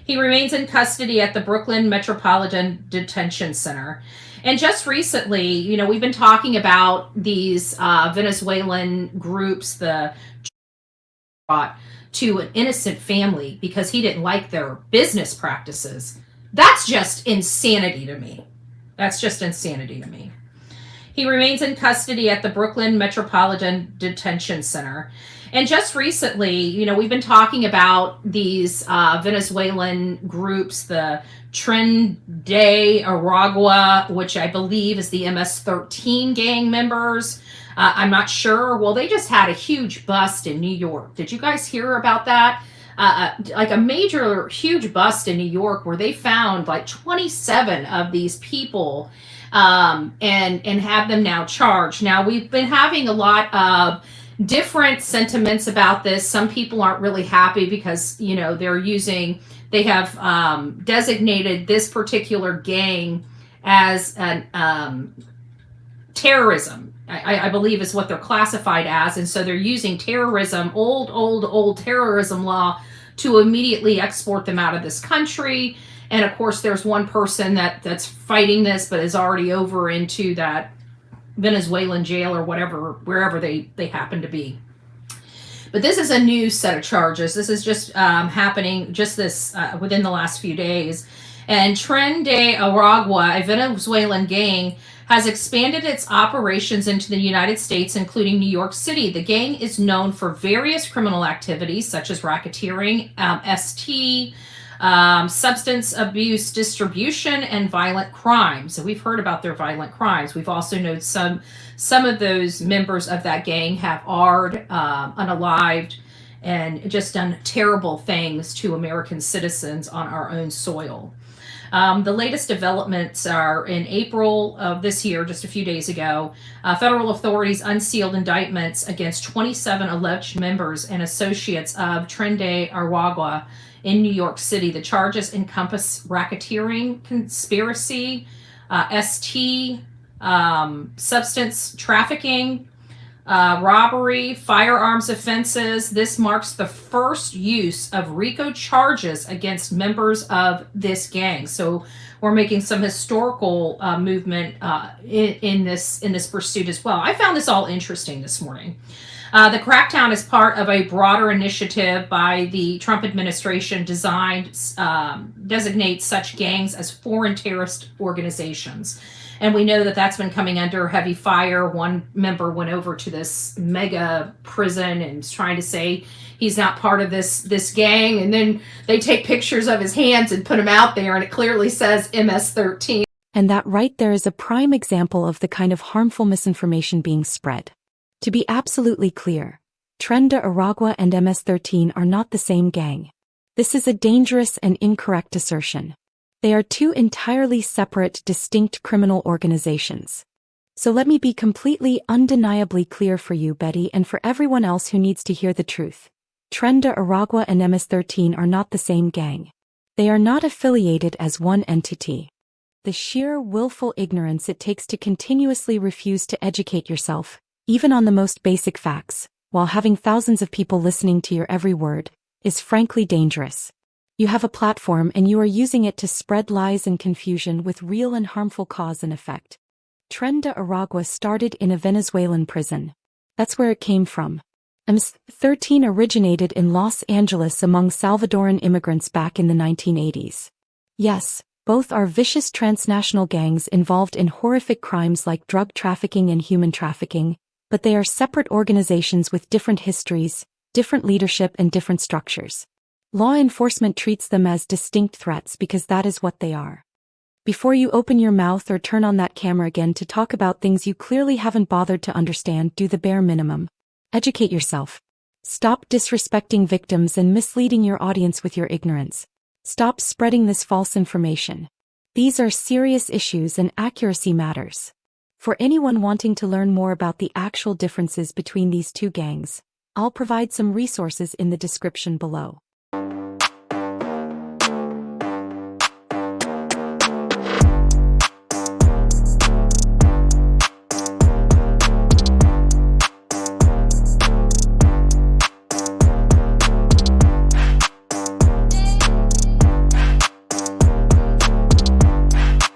He remains in custody at the Brooklyn Metropolitan Detention Center. And just recently, we've been talking about these Venezuelan groups, the brought to an innocent family because he didn't like their business practices. That's just insanity to me. That's just insanity to me. He remains in custody at the Brooklyn Metropolitan Detention Center. And just recently, we've been talking about these Venezuelan groups, the Tren de Aragua, which I believe is the MS-13 gang members. I'm not sure. Well, they just had a huge bust in New York. Did you guys hear about that? Like a major, huge bust in New York where they found like 27 of these people and have them now charged. Now, we've been having a lot of different sentiments about this. Some people aren't really happy because, they have designated this particular gang as an terrorism, I believe is what they're classified as. And so they're using terrorism, old terrorism law to immediately export them out of this country. And of course, there's one person that's fighting this, but is already over into that Venezuelan jail or whatever, wherever they happen to be. But this is a new set of charges. This is just happening just this within the last few days. And Tren de Aragua, a Venezuelan gang, has expanded its operations into the United States, including New York City. The gang is known for various criminal activities such as racketeering, ST, substance abuse distribution, and violent crime. So we've heard about their violent crimes. We've also known some of those members of that gang have unalived, and just done terrible things to American citizens on our own soil. The latest developments are in April of this year, just a few days ago. Federal authorities unsealed indictments against 27 alleged members and associates of Tren de Aragua in New York City. The charges encompass racketeering, conspiracy, ST, substance trafficking, robbery, firearms offenses. This marks the first use of RICO charges against members of this gang. So we're making some historical movement in this pursuit as well. I found this all interesting this morning. The crackdown is part of a broader initiative by the Trump administration designed designate such gangs as foreign terrorist organizations. And we know that that's been coming under heavy fire. One member went over to this mega prison and is trying to say he's not part of this gang. And then they take pictures of his hands and put them out there, and it clearly says MS-13. And that right there is a prime example of the kind of harmful misinformation being spread. To be absolutely clear, Tren de Aragua and MS-13 are not the same gang. This is a dangerous and incorrect assertion. They are two entirely separate, distinct criminal organizations. So let me be completely, undeniably clear for you, Betty, and for everyone else who needs to hear the truth. Tren de Aragua and MS-13 are not the same gang. They are not affiliated as one entity. The sheer willful ignorance it takes to continuously refuse to educate yourself, even on the most basic facts, while having thousands of people listening to your every word, is frankly dangerous. You have a platform and you are using it to spread lies and confusion with real and harmful cause and effect. Tren de Aragua started in a Venezuelan prison. That's where it came from. MS-13 originated in Los Angeles among Salvadoran immigrants back in the 1980s. Yes, both are vicious transnational gangs involved in horrific crimes like drug trafficking and human trafficking, but they are separate organizations with different histories, different leadership, and different structures. Law enforcement treats them as distinct threats because that is what they are. Before you open your mouth or turn on that camera again to talk about things you clearly haven't bothered to understand, do the bare minimum. Educate yourself. Stop disrespecting victims and misleading your audience with your ignorance. Stop spreading this false information. These are serious issues and accuracy matters. For anyone wanting to learn more about the actual differences between these two gangs, I'll provide some resources in the description below.